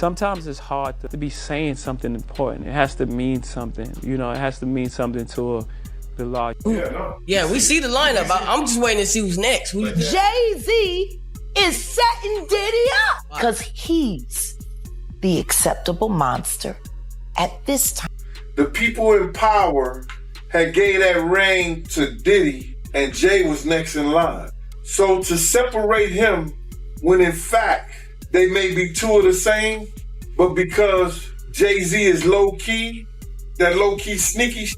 sometimes it's hard to be saying something important. It has to mean something. You know, it has to mean something to the law. Yeah, we see the lineup. I'm just waiting to see who's next. Jay-Z is setting Diddy up because he's the acceptable monster at this time. The people in power had gave that reign to Diddy, and Jay was next in line. So to separate him, when in fact they may be two of the same, but because Jay-Z is low-key, that low-key sneaky,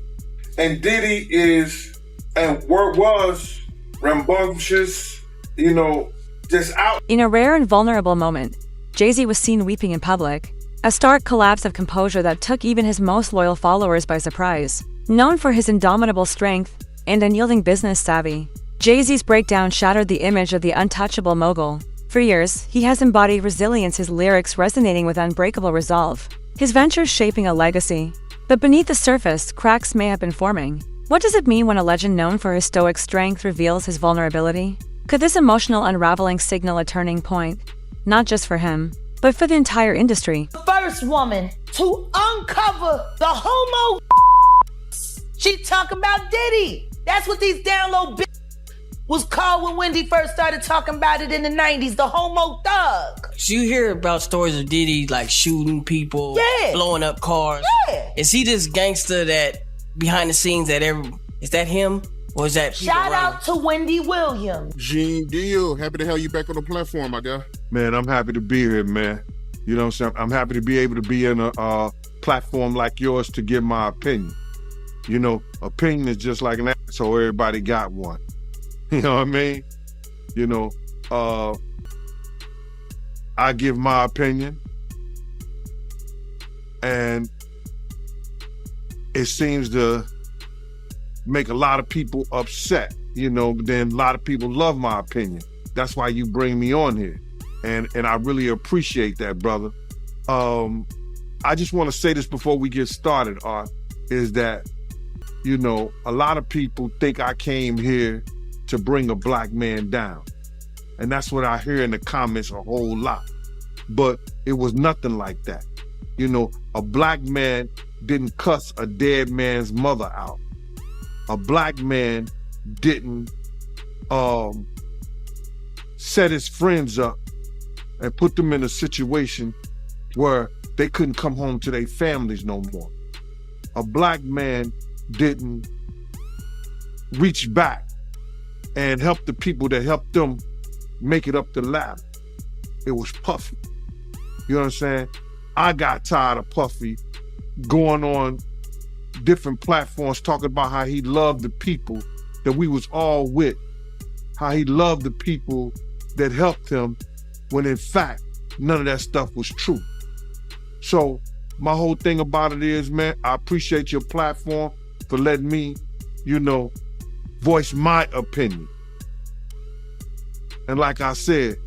and Diddy is, and was rambunctious, you know, just out. In a rare and vulnerable moment, Jay-Z was seen weeping in public, a stark collapse of composure that took even his most loyal followers by surprise. Known for his indomitable strength and unyielding business savvy, Jay-Z's breakdown shattered the image of the untouchable mogul. For years, he has embodied resilience, his lyrics resonating with unbreakable resolve, his ventures shaping a legacy. But beneath the surface, cracks may have been forming. What does it mean when a legend known for his stoic strength reveals his vulnerability? Could this emotional unraveling signal a turning point, not just for him, but for the entire industry? The first woman to uncover the homo. She talking about Diddy. That's what these download was called when Wendy first started talking about it in the 90s, the homo thug. So you hear about stories of Diddy like shooting people, blowing up cars. Yeah. Is he this gangster that behind the scenes is that him? Or is that Shout out to Wendy Williams. Gene Deal, happy to have you back on the platform, my guy. Man, I'm happy to be here, man. You know what I'm saying? I'm happy to be able to be in a platform like yours to give my opinion. You know, opinion is just like an asshole, everybody got one. You know what I mean? You know, I give my opinion, and it seems to make a lot of people upset, you know, but then a lot of people love my opinion. That's why you bring me on here. And I really appreciate that, brother. I just want to say this before we get started, Art, is that, you know, a lot of people think I came here to bring a black man down. And that's what I hear in the comments a whole lot. But it was nothing like that. You know, a black man didn't cuss a dead man's mother out. A black man didn't set his friends up and put them in a situation where they couldn't come home to their families no more. A black man didn't reach back and help the people that helped them make it up the ladder. It was Puffy. You know what I'm saying? I got tired of Puffy going on different platforms talking about how he loved the people that we was all with, how he loved the people that helped him, when in fact, none of that stuff was true. So my whole thing about it is, man, I appreciate your platform for letting me, you know, voice my opinion. And like I said,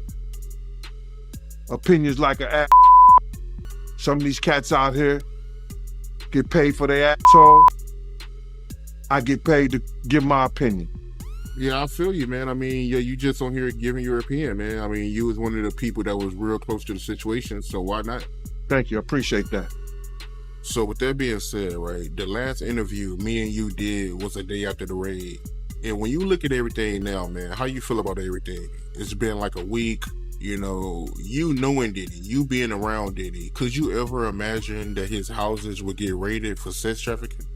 opinions like an ass. Some of these cats out here get paid for their asshole. I get paid to give my opinion. Yeah, I feel you, man. I mean, yeah, you just on here giving your opinion, man. I mean, you was one of the people that was real close to the situation, so why not? Thank you, I appreciate that. So with that being said, right, the last interview me and you did was a day after the raid. And when you look at everything now, man, how you feel about everything? It's been like a week, you know, you knowing Diddy, you being around Diddy. Could you ever imagine that his houses would get raided for sex trafficking?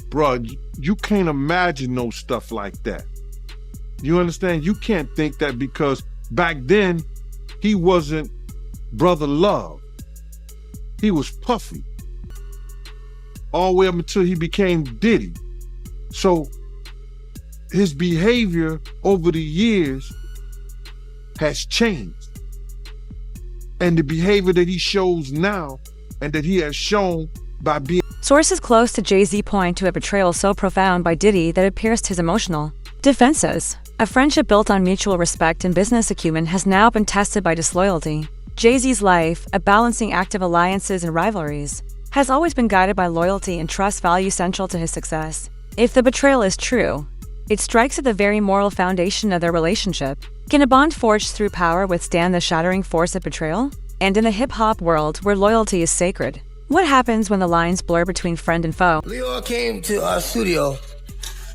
Bro, you can't imagine no stuff like that. You understand? You can't think that, because back then, he wasn't Brother Love. He was Puffy. All the way up until he became Diddy. So his behavior over the years has changed. And the behavior that he shows now, and that he has shown by being... Sources close to Jay-Z point to a betrayal so profound by Diddy that it pierced his emotional defenses. A friendship built on mutual respect and business acumen has now been tested by disloyalty. Jay-Z's life, a balancing act of alliances and rivalries, has always been guided by loyalty and trust, value central to his success. If the betrayal is true, it strikes at the very moral foundation of their relationship. Can a bond forged through power withstand the shattering force of betrayal? And in the hip-hop world, where loyalty is sacred, what happens when the lines blur between friend and foe? Leo came to our studio,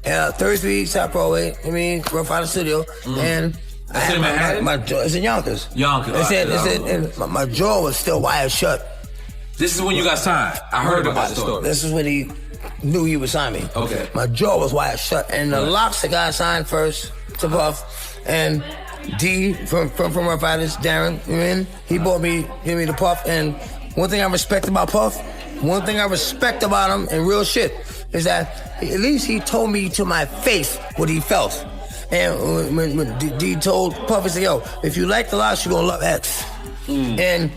33 South Broadway. I mean, Rough Rider Studio, and I had my jaw. It's in Yonkers. Yonkers. And my jaw was still wired shut. This is when you got signed. I heard about the story. This is when he knew he would sign me. Okay. My jaw was wired shut, and the locks that got signed first to Puff, and D from Rough Riders, Darren, you know what I mean? He gave me the Puff, and one thing I respect about Puff, one thing I respect about him, and real shit, is that at least he told me to my face what he felt. And when D told Puff, he said, yo, if you like the locks, you're gonna love X. And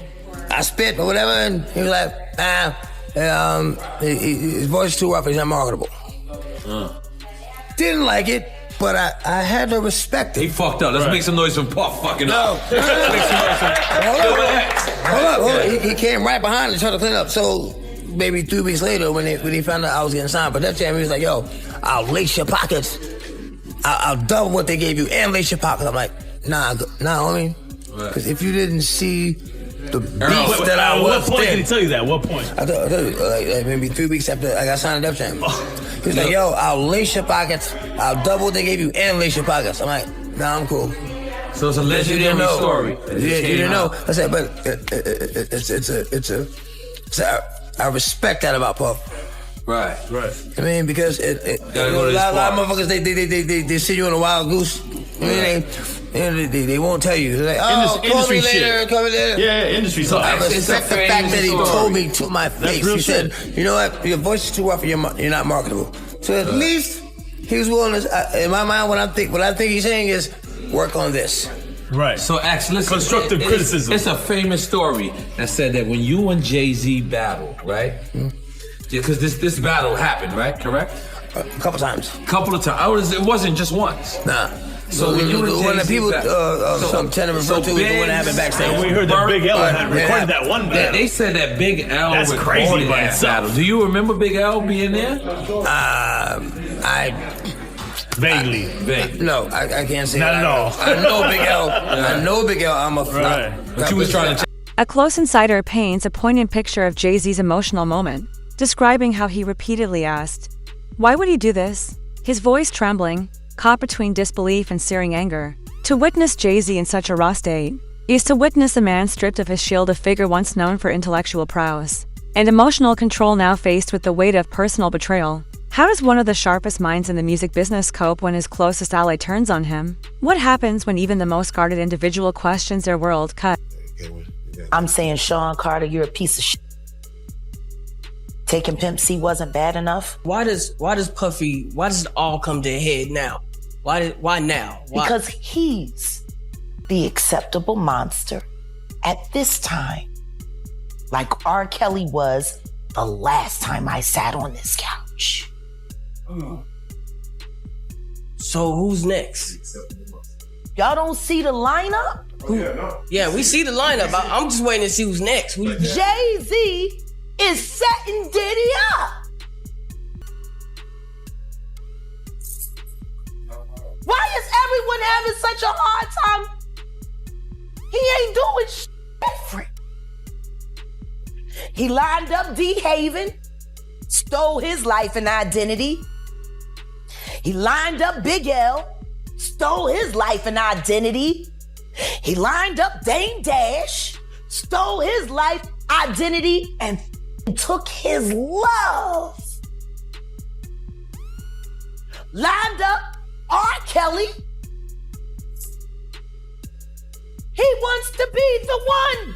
I spit or whatever, and he was like, his voice is too rough, he's not marketable. Didn't like it, but I had to respect it. He fucked up. Let's make some noise from Puff fucking up. Hold up. He came right behind and tried to clean up. So maybe 3 weeks later, when he found out I was getting signed, but that time he was like, yo, I'll lace your pockets. I'll double what they gave you and lace your pockets. I'm like, nah, homie. Because if you didn't see the beef that I was what point then, did he tell you that? What point? I told you, like maybe 3 weeks after I got signed to Def Jam. He was like, yo, I'll lace your pockets. I'll double what they gave you and lace your pockets. I'm like, nah, I'm cool. So it's a legendary story. You didn't know. I said, but I respect that about Puff. Right. I mean, because a lot of motherfuckers, they see you on a wild goose. I mean, they won't tell you. They're like, oh, call me later. Yeah, industry talk. I respect the fact that he told me to my face. He said, you know what, your voice is too rough and you're not marketable. So at least he was willing to, in my mind, what I think he's saying is, work on this. Right. So actually, listen, constructive criticism. It's a famous story that said that when you and Jay-Z battled, right? Because this battle happened, right? Correct? A couple times. It wasn't just once. Nah. So when you and when the Jay-Z people battled, tend to refer to it, what happened backstage. And we heard that Big L had recorded that one battle. They said that Big L That's recorded crazy by that itself. battle. Do you remember Big L being there? Vaguely. No, I can't say Not that. at all. I know Big L. I know Big L. I'm a Right. But you was trying to. A close insider paints a poignant picture of Jay-Z's emotional moment, describing how he repeatedly asked, "Why would he do this?" His voice trembling, caught between disbelief and searing anger. To witness Jay-Z in such a raw state is to witness a man stripped of his shield, a figure once known for intellectual prowess and emotional control, now faced with the weight of personal betrayal. How does one of the sharpest minds in the music business cope when his closest ally turns on him? What happens when even the most guarded individual questions their world cut? I'm saying, Sean Carter, you're a piece of shit. Taking Pimp C wasn't bad enough. Why does it all come to a head now? Why now? Why? Because he's the acceptable monster at this time. Like R. Kelly was the last time I sat on this couch. So who's next? Y'all don't see the lineup? Yeah, we see the lineup. I'm just waiting to see who's next. Jay-Z is setting Diddy up. Why is everyone having such a hard time? He ain't doing shit different. He lined up D. Haven, stole his life and identity. He lined up Big L, stole his life and identity. He lined up Dame Dash, stole his life, identity, and took his love. Lined up R. Kelly. He wants to be the one.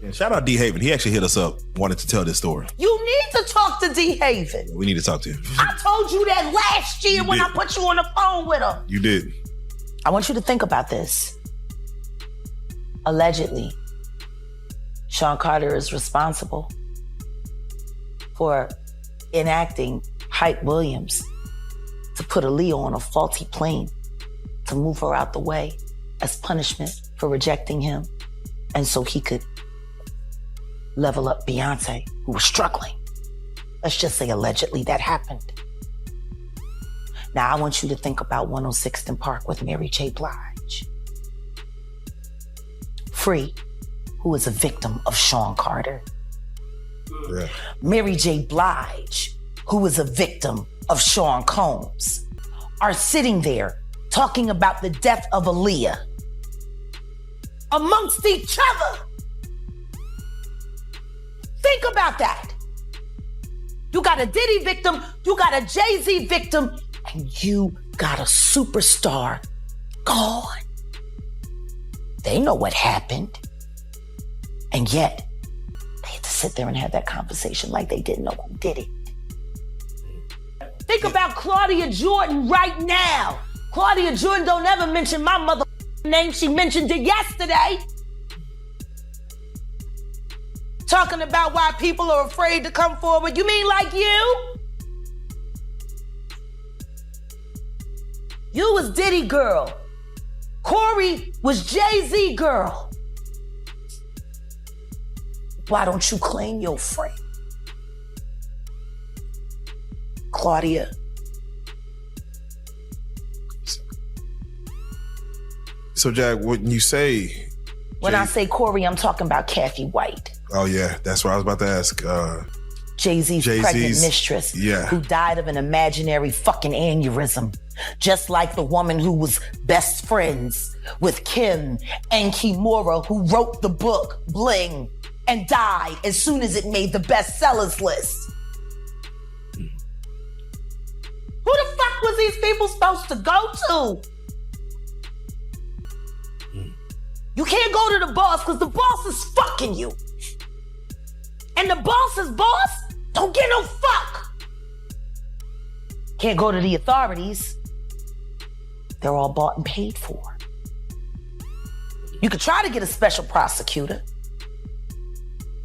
Yeah, shout out D. Haven. He actually hit us up, wanted to tell this story. You need to talk to D. Haven. We need to talk to him. I told you that last year when I put you on the phone with him. You did. I want you to think about this. Allegedly, Sean Carter is responsible for enacting Hype Williams to put Aaliyah on a faulty plane to move her out the way as punishment for rejecting him, and so he could level up Beyonce, who was struggling. Let's just say allegedly that happened. Now I want you to think about 106th and Park with Mary J. Blige. Dupree, who is a victim of Sean Carter. Yeah. Mary J. Blige, who is a victim of Sean Combs, are sitting there talking about the death of Aaliyah amongst each other. Think about that. You got a Diddy victim, you got a Jay-Z victim, and you got a superstar gone. They know what happened. And yet, they had to sit there and have that conversation like they didn't know who did it. Think about Claudia Jordan right now. Claudia Jordan don't ever mention my mother name. She mentioned it yesterday. Talking about why people are afraid to come forward. You mean like you? You was Diddy girl. Corey was Jay-Z girl. Why don't you claim your friend? Claudia. So, Jack, when you say... When I say Corey, I'm talking about Kathy White. Oh, yeah. That's what I was about to ask. Jay-Z's pregnant mistress, who died of an imaginary fucking aneurysm. Just like the woman who was best friends with Kim and Kimura, who wrote the book Bling and died as soon as it made the bestsellers list. Who the fuck was these people supposed to go to? You can't go to the boss because the boss is fucking you. And the boss's boss don't get no fuck. Can't go to the authorities. They're all bought and paid for. You could try to get a special prosecutor,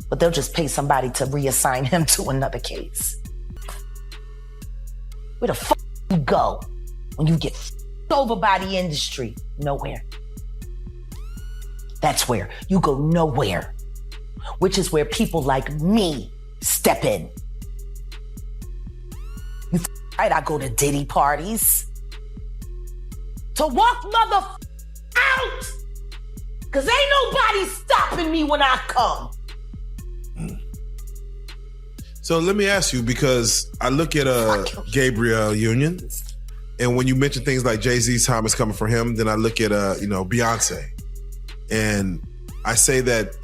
but they'll just pay somebody to reassign him to another case. Where the fuck you go when you get over by the industry? Nowhere. That's where you go nowhere, which is where people like me step in. You right? I go to Diddy parties to walk mother out, cause ain't nobody stopping me when I come. So let me ask you, because I look at Gabriel Union, and when you mention things like Jay-Z's time is coming for him, then I look at Beyonce. And I say that,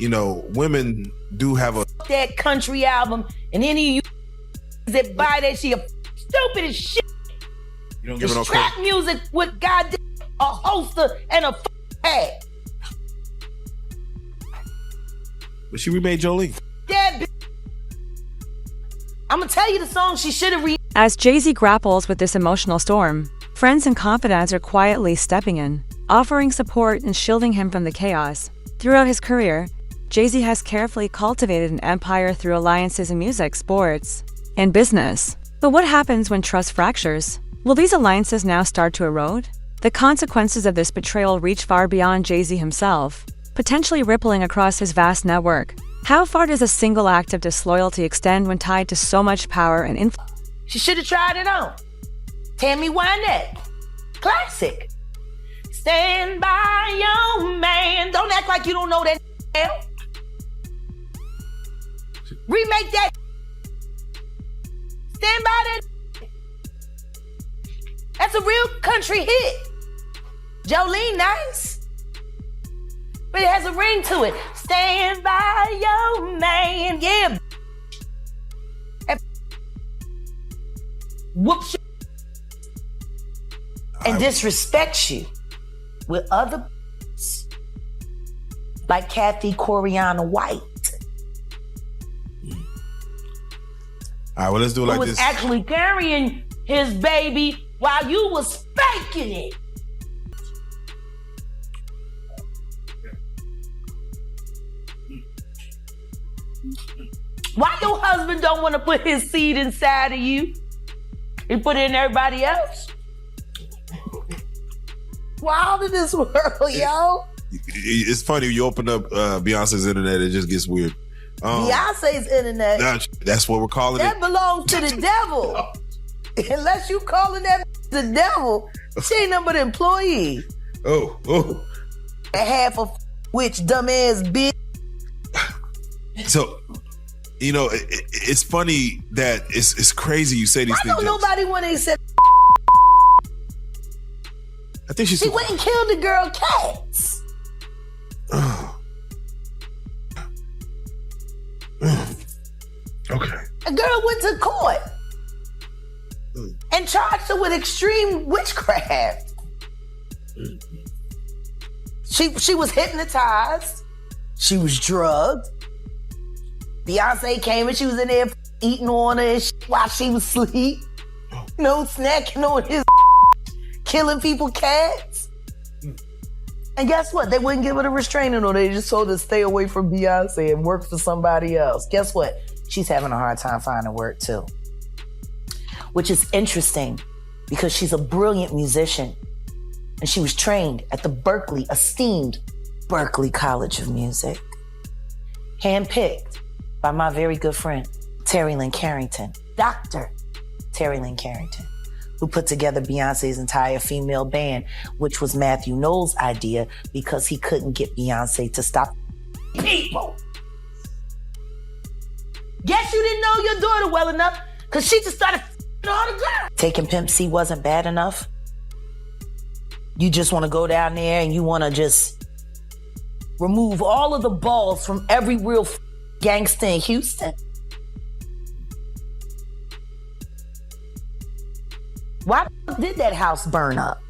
women do have that country album, and any of you that buy that shit stupid as shit. You don't give it no trap credit. music with goddamn a holster and a pad. But she remade Jolie. That bitch. I'm gonna tell you the song she should have As Jay-Z grapples with this emotional storm, friends and confidants are quietly stepping in, offering support and shielding him from the chaos. Throughout his career, Jay-Z has carefully cultivated an empire through alliances in music, sports, and business. But what happens when trust fractures? Will these alliances now start to erode? The consequences of this betrayal reach far beyond Jay-Z himself, potentially rippling across his vast network. How far does a single act of disloyalty extend when tied to so much power and influence? She should have tried it on. Tammy Wynette. Classic. Stand by your man. Don't act like you don't know that now. Remake that. Stand by that. That's a real country hit. Jolene, nice. But it has a ring to it. Stand by your man. Yeah. Whoops you and disrespects you with other like Kathy Coriana White. All right, well, let's do it like who was this. actually carrying his baby while you was faking it. Why your husband don't want to put his seed inside of you? He put it in everybody else. Wild in this world, yo. It's funny, you open up Beyonce's internet, it just gets weird. Beyonce's internet. That's what we're calling That it. belongs to the devil. Unless you calling that the devil, she ain't nothing but an employee. Oh. And half of Which dumbass bitch. So, you know, it's funny that it's crazy you say these Why things. don't nobody want to accept? I think She went and killed the girl Cats. Okay. A girl went to court and charged her with extreme witchcraft. She was hypnotized. She was drugged. Beyonce came and she was in there eating on her and shit while she was asleep. No snacking on his killing people cats. And guess what? They wouldn't give her a restraining order. They just told her to stay away from Beyonce and work for somebody else. Guess what? She's having a hard time finding work too. Which is interesting because she's a brilliant musician. And she was trained at the esteemed Berklee College of Music. Handpicked by my very good friend, Terry Lynn Carrington, Dr. Terry Lynn Carrington, who put together Beyonce's entire female band, which was Matthew Knowles' idea because he couldn't get Beyonce to stop people. Guess you didn't know your daughter well enough because she just started all the girls. Taking Pimp C wasn't bad enough. You just want to go down there and you want to just remove all of the balls from every real gangster in Houston. Why did that house burn up?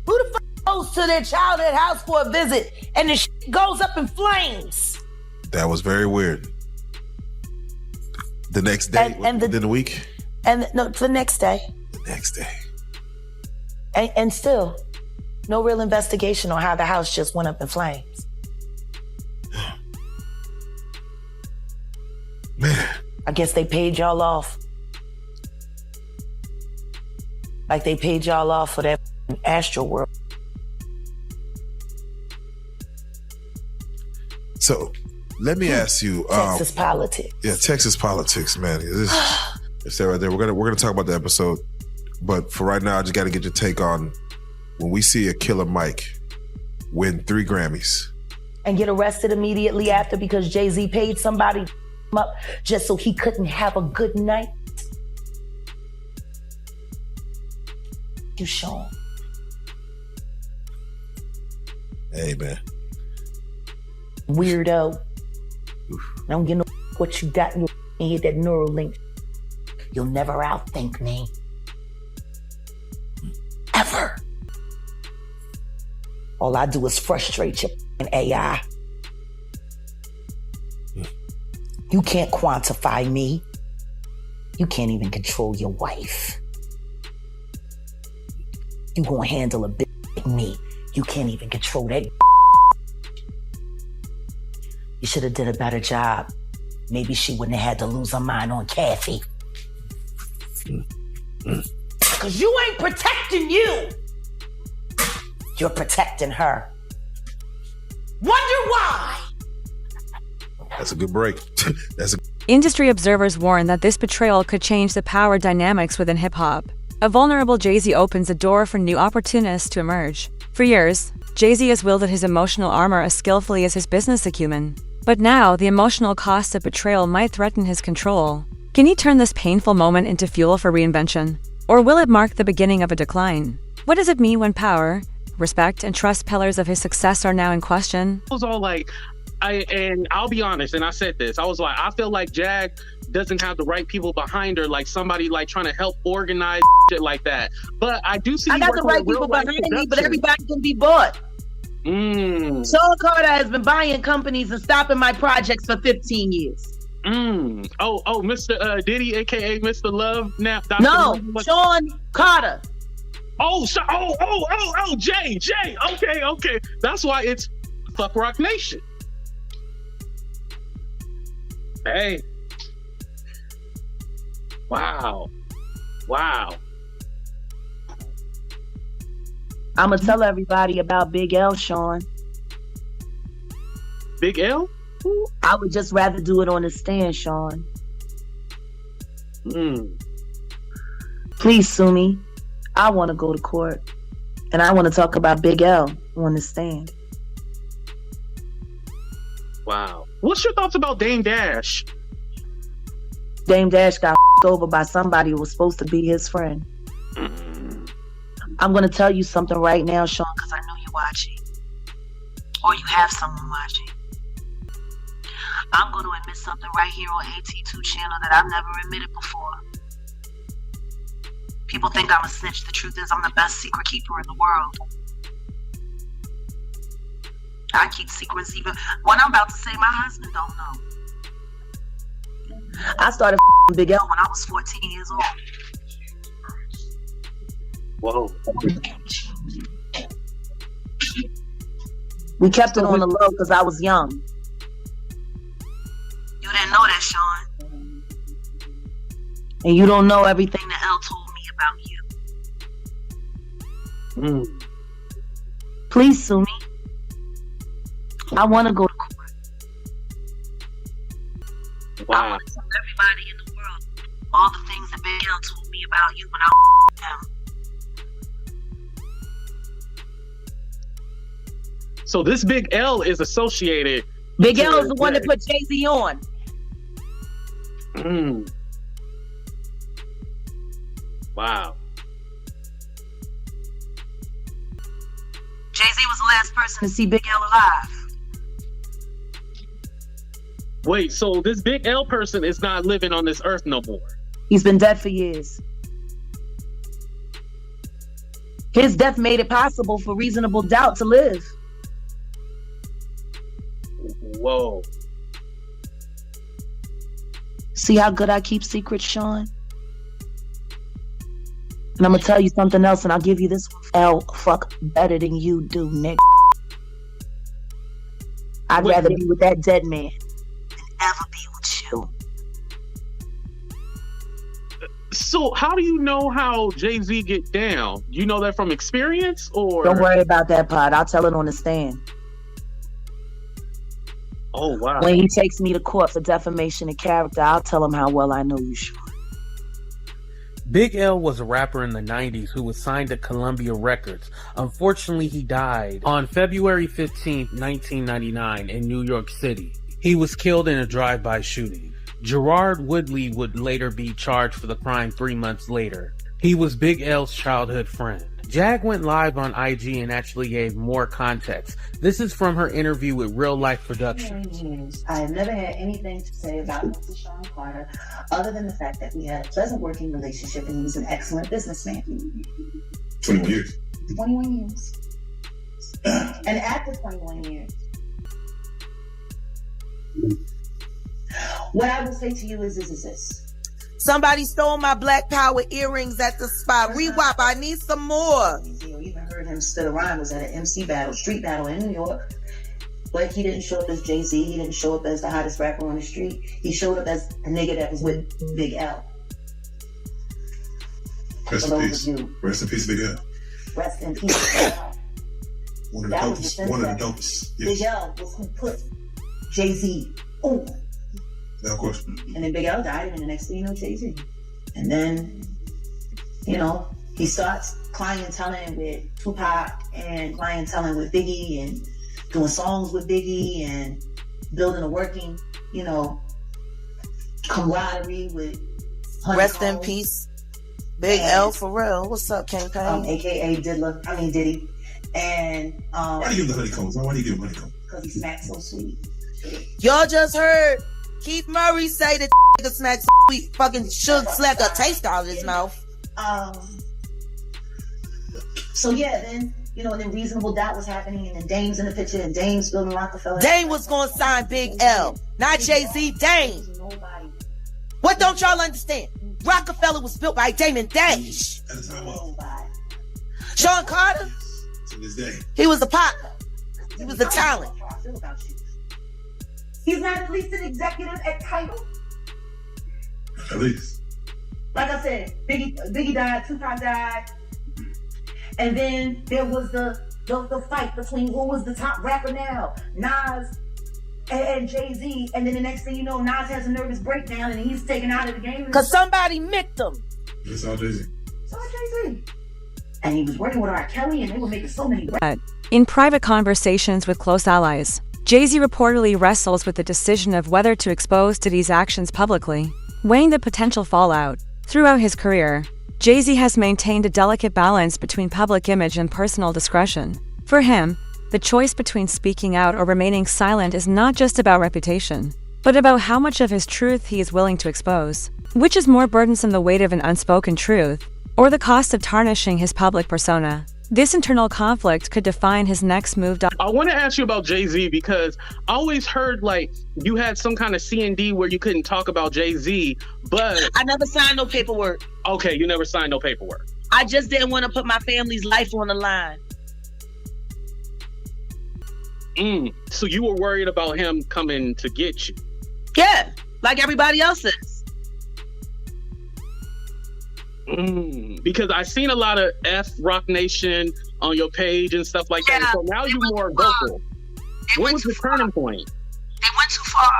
Who the fuck goes to their childhood house for a visit and the shit goes up in flames? That was very weird. The next day, within the week? And no, the next day. The next day. And still, no real investigation on how the house just went up in flames. Man. I guess they paid y'all off. Like they paid y'all off for that Astro World. So, let me ask you. Texas politics. Yeah, Texas politics, man. It's that right there. We're gonna talk about the episode, but for right now, I just got to get your take on when we see a Killer Mike win 3 Grammys And get arrested immediately after because Jay-Z paid somebody up just so he couldn't have a good night. You Sean. Hey, man. Weirdo. I don't get no what you got in your head, that Neuralink. You'll never outthink me. Ever. All I do is frustrate your AI. You can't quantify me. You can't even control your wife. You gonna handle a bitch like me. You can't even control that. You should have did a better job. Maybe she wouldn't have had to lose her mind on Kathy. Cause you ain't protecting you. You're protecting her. Wonder why? That's a good break. Industry observers warn that this betrayal could change the power dynamics within hip-hop. A vulnerable Jay-Z opens a door for new opportunists to emerge. For years, Jay-Z has wielded his emotional armor as skillfully as his business acumen. But now, the emotional cost of betrayal might threaten his control. Can he turn this painful moment into fuel for reinvention? Or will it mark the beginning of a decline? What does it mean when power, respect, and trust pillars of his success are now in question? I was all like, I'll be honest, and I said this, I was like, I feel like Jag doesn't have the right people behind her, like somebody like trying to help organize shit like that. But I do see I got the right people behind me, but everybody can be bought. Sean Carter has been buying companies and stopping my projects for 15 years. Oh, Mr. Diddy, aka Mr. Love, now. No, Sean Carter. Jay. Okay. That's why it's Fuck Rock Nation. Hey. Wow. I'm gonna tell everybody about Big L, Sean. Big L? I would just rather do it on the stand, Sean. Please sue me. I want to go to court. And I want to talk about Big L on the stand. Wow. What's your thoughts about Dame Dash? Dame Dash got over by somebody who was supposed to be his friend. I'm going to tell you something right now, Sean, because I know you're watching. Or you have someone watching. I'm going to admit something right here on AT2 channel that I've never admitted before. People think I'm a snitch. The truth is I'm the best secret keeper in the world. I keep secrets even what I'm about to say my husband don't know. I started Big L when I was 14 years old. Whoa. We kept it on the low because I was young. You didn't know that, Sean. And you don't know everything that L told me about you. Please sue me. I want to go to court. Wow. I want to tell everybody in the world all the things that Big L told me about you when I was down. So this Big L is associated. Big L is the one that put Jay-Z on. Wow. Jay-Z was the last person to see Big L alive. Wait, so this Big L person is not living on this earth no more? He's been dead for years. His death made it possible for Reasonable Doubt to live. Whoa. See how good I keep secrets, Sean? And I'm gonna tell you something else, and I'll give you this one. L fuck better than you do, Nick. I'd rather be with that dead man than ever be with you. So how do you know how Jay-Z get down? You know that from experience, or? Don't worry about that part. I'll tell it on the stand. Oh, wow. When he takes me to court for defamation of character, I'll tell him how well I know you, Sean. Big L was a rapper in the 90s who was signed to Columbia Records. Unfortunately, he died on February 15, 1999 in New York City. He was killed in a drive-by shooting. Gerard Woodley would later be charged for the crime 3 months later. He was Big L's childhood friend. Jag went live on IG and actually gave more context. This is from her interview with Real Life Productions. I have never had anything to say about Mr. Sean Carter other than the fact that we had a pleasant working relationship and he was an excellent businessman. 21 years. 21 years. And after 21 years, what I will say to you is this. Somebody stole my Black Power earrings at the spot. Rewap, I need some more. You even heard him spit a rhyme. Was at an MC battle, street battle in New York. But he didn't show up as Jay-Z. He didn't show up as the hottest rapper on the street. He showed up as a nigga that was with Big L. Rest in peace. Rest in peace, Big L. Rest in peace, Big L. One of the dopest. Big L was who put Jay-Z on. No question. And then Big L died, and the next thing you know, Jay-Z. And then, you know, he starts clienteling with Tupac and clienteling with Biggie and doing songs with Biggie and building a working, you know, camaraderie with Rest in peace, Big L for real. What's up, King Payne? AKA Diddy. And why do you give the honeycombs? Why do you give him honeycombs? Because he smacks so sweet. Y'all just heard Keith Murray say that nigga smacks sweet. Fucking Suge slapped a taste out of his mouth. So yeah, then you know, then Reasonable Doubt was happening, and then Dame's in the picture, and Dame's building Rockefeller. Dame was gonna sign Big L, not Jay-Z. Dame. What don't y'all understand? Rockefeller was built by Dame and Dash. At the time of Sean Carter. to this day. He was a partner. He was a talent. He's not at least an executive at Tidal. At least. Like I said, Biggie died, Tupac died, and then there was the fight between who was the top rapper now, Nas and Jay-Z, and then the next thing you know, Nas has a nervous breakdown and he's taken out of the game. Cause somebody micked him. It's all Jay-Z. So Jay-Z. And he was working with R. Kelly and they were making so many. In private conversations with close allies, Jay-Z reportedly wrestles with the decision of whether to expose Diddy's actions publicly, weighing the potential fallout. Throughout his career, Jay-Z has maintained a delicate balance between public image and personal discretion. For him, the choice between speaking out or remaining silent is not just about reputation, but about how much of his truth he is willing to expose. Which is more burdensome, the weight of an unspoken truth, or the cost of tarnishing his public persona? This internal conflict could define his next move. I want to ask you about Jay-Z because I always heard like you had some kind of C&D where you couldn't talk about Jay-Z, but I never signed no paperwork. Okay, you never signed no paperwork. I just didn't want to put my family's life on the line. So you were worried about him coming to get you? Yeah, like everybody else is. Because I seen a lot of Rock Nation on your page and stuff like that. So now you're more vocal. What was the turning point? They went too far.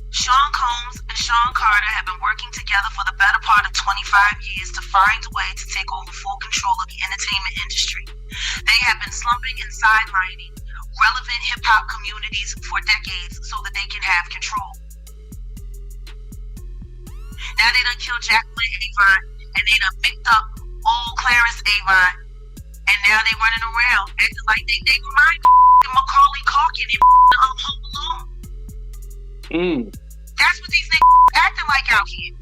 Sean Combs and Sean Carter have been working together for the better part of 25 years to find a way to take over full control of the entertainment industry. They have been slumping and sidelining relevant hip-hop communities for decades so that they can have control. Now they done killed Jacqueline Avon, and they done picked up old Clarence Avon, and now they running around acting like they remind Macaulay Culkin and Home Alone. That's what these niggas acting like out here.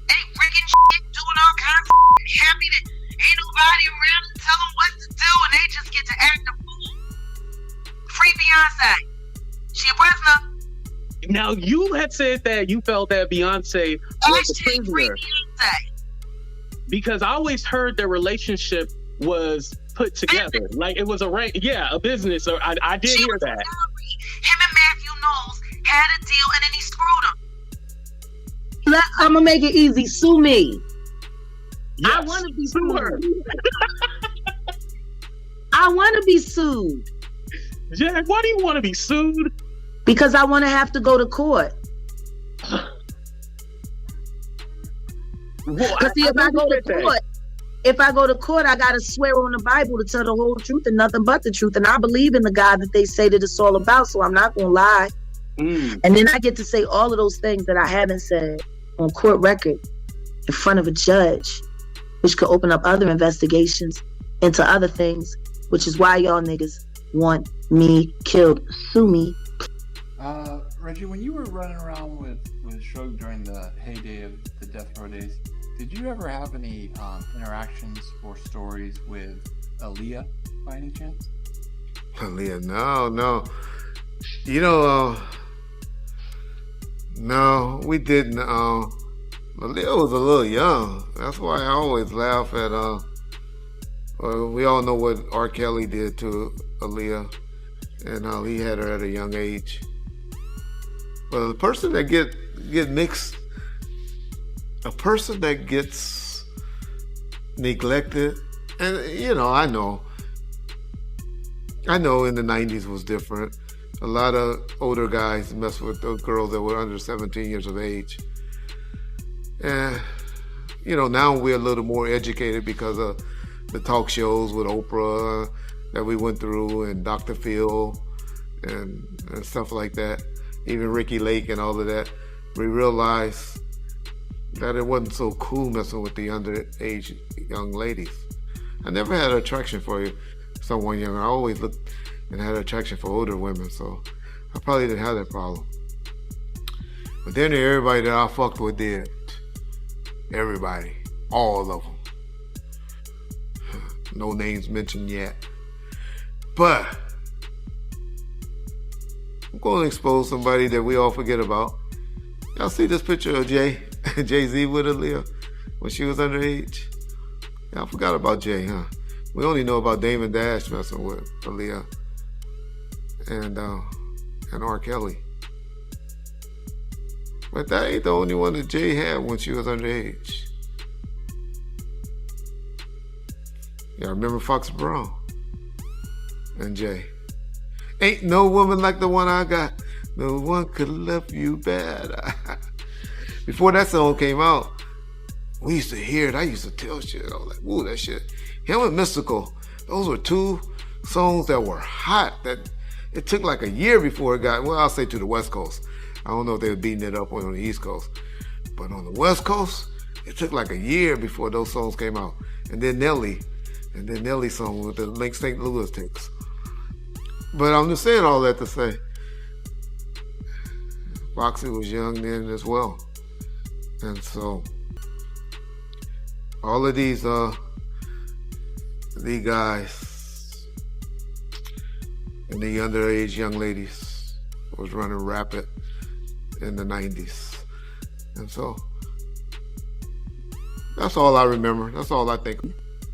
They rigging shit, doing all kinds of happy that ain't nobody around to tell them what to do, and they just get to act a fool. Free Beyonce. She a prisoner. Now you had said that you felt that Beyonce was a prisoner. Because I always heard their relationship was put together. Like it was a business. Or I did hear that. Him and Matthew Knowles had a deal and then he screwed him. I'm gonna make it easy. Sue me. Yes. I want to be sued. I want to be sued. Jack, why do you want to be sued? Because I want to have to go to court. Because if I go to court, I gotta swear on the Bible to tell the whole truth and nothing but the truth. And I believe in the God that they say that it's all about, so I'm not gonna lie. And then I get to say all of those things that I haven't said on court record in front of a judge, which could open up other investigations into other things, which is why y'all niggas want me killed. Sue me. Reggie, when you were running around with Suge during the heyday of the Death Row days, did you ever have any interactions or stories with Aaliyah by any chance? Aaliyah, no. You know, no, we didn't. Aaliyah was a little young. That's why I always laugh at, we all know what R. Kelly did to Aaliyah and how he had her at a young age. But the person that get mixed, a person that gets neglected, and you know, I know in the 90s was different. A lot of older guys messed with the girls that were under 17 years of age. And, you know, now we're a little more educated because of the talk shows with Oprah that we went through and Dr. Phil and stuff like that. Even Ricky Lake and all of that. We realized that it wasn't so cool messing with the underage young ladies. I never had an attraction for someone younger. I always looked and had an attraction for older women, so I probably didn't have that problem. But then everybody that I fucked with did. Everybody. All of them. No names mentioned yet. But I'm going to expose somebody that we all forget about. Y'all see this picture of Jay-Z with Aaliyah when she was underage? Y'all forgot about Jay, huh? We only know about Damon Dash messing with Aaliyah and R. Kelly. But that ain't the only one that Jay had when she was underage. Y'all remember Fox Brown and Jay? Ain't no woman like the one I got. No one could love you better. Before that song came out, we used to hear it. I used to tell shit. I was like, ooh, that shit. Him and Mystical, those were two songs that were hot that it took like a year before it got, well, I'll say to the West Coast. I don't know if they were beating it up on the East Coast. But on the West Coast, it took like a year before those songs came out. And then Nelly's song with the Link St. Louis takes. But I'm just saying all that to say, Foxy was young then as well. And so, all of these guys and the underage young ladies was running rapid in the 90s. And so, that's all I remember. That's all I think.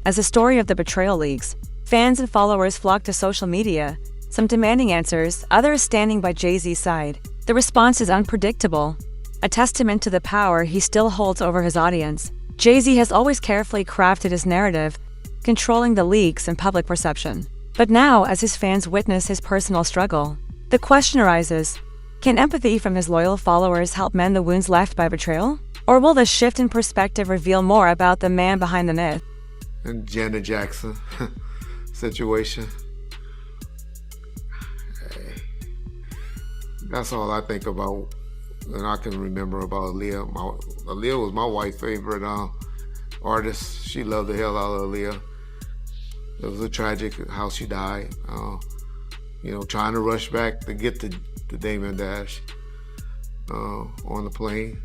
As the story of the betrayal leaks, fans and followers flocked to social media, some demanding answers, others standing by Jay-Z's side. The response is unpredictable, a testament to the power he still holds over his audience. Jay-Z has always carefully crafted his narrative, controlling the leaks and public perception. But now, as his fans witness his personal struggle, the question arises, can empathy from his loyal followers help mend the wounds left by betrayal? Or will the shift in perspective reveal more about the man behind the myth? And Janet Jackson situation. Hey, that's all I think about, and I can remember about Aaliyah. Aaliyah was my wife's favorite artist. She loved the hell out of Aaliyah. It was a tragic how she died. Trying to rush back to get to Damon Dash on the plane.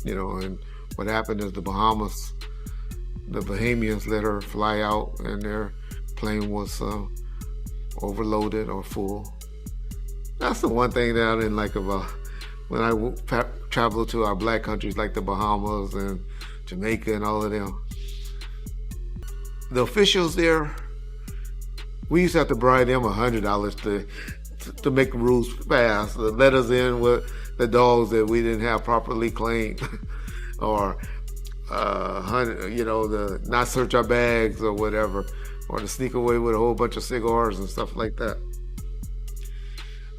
And what happened is the Bahamians let her fly out, and their plane was overloaded or full. That's the one thing that I didn't like about when I traveled to our black countries like the Bahamas and Jamaica and all of them. The officials there, we used to have to bribe them $100 to make the rules fast, to let us in with the dogs that we didn't have properly cleaned, or to not search our bags or whatever, or to sneak away with a whole bunch of cigars and stuff like that.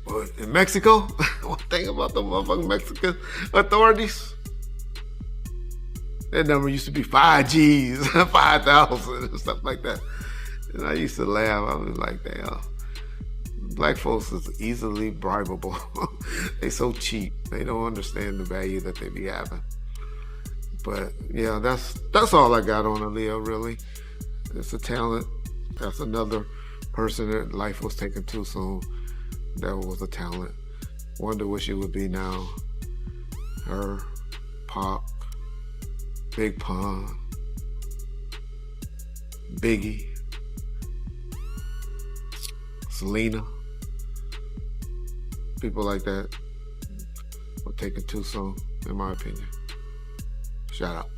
But in Mexico, one thing about the motherfucking Mexican authorities, that number used to be 5 G's, 5,000 and stuff like that. And I used to laugh. I was like, damn, black folks is easily bribable. They so cheap. They don't understand the value that they be having. But yeah, that's all I got on Aaliyah, really. It's a talent. That's another person that life was taken too soon. That was a talent. Wonder what she would be now. Her, Pac, Big Pun, Biggie, Selena. People like that were taken too soon, in my opinion. Shout out.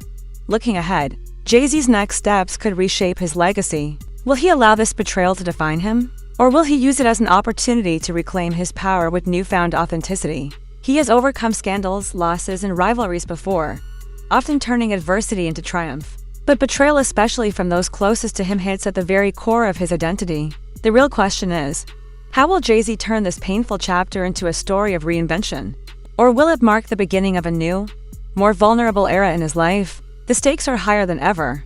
Looking ahead, Jay-Z's next steps could reshape his legacy. Will he allow this betrayal to define him? Or will he use it as an opportunity to reclaim his power with newfound authenticity? He has overcome scandals, losses, and rivalries before, often turning adversity into triumph. But betrayal, especially from those closest to him, hits at the very core of his identity. The real question is, how will Jay-Z turn this painful chapter into a story of reinvention? Or will it mark the beginning of a new, more vulnerable era in his life? The stakes are higher than ever,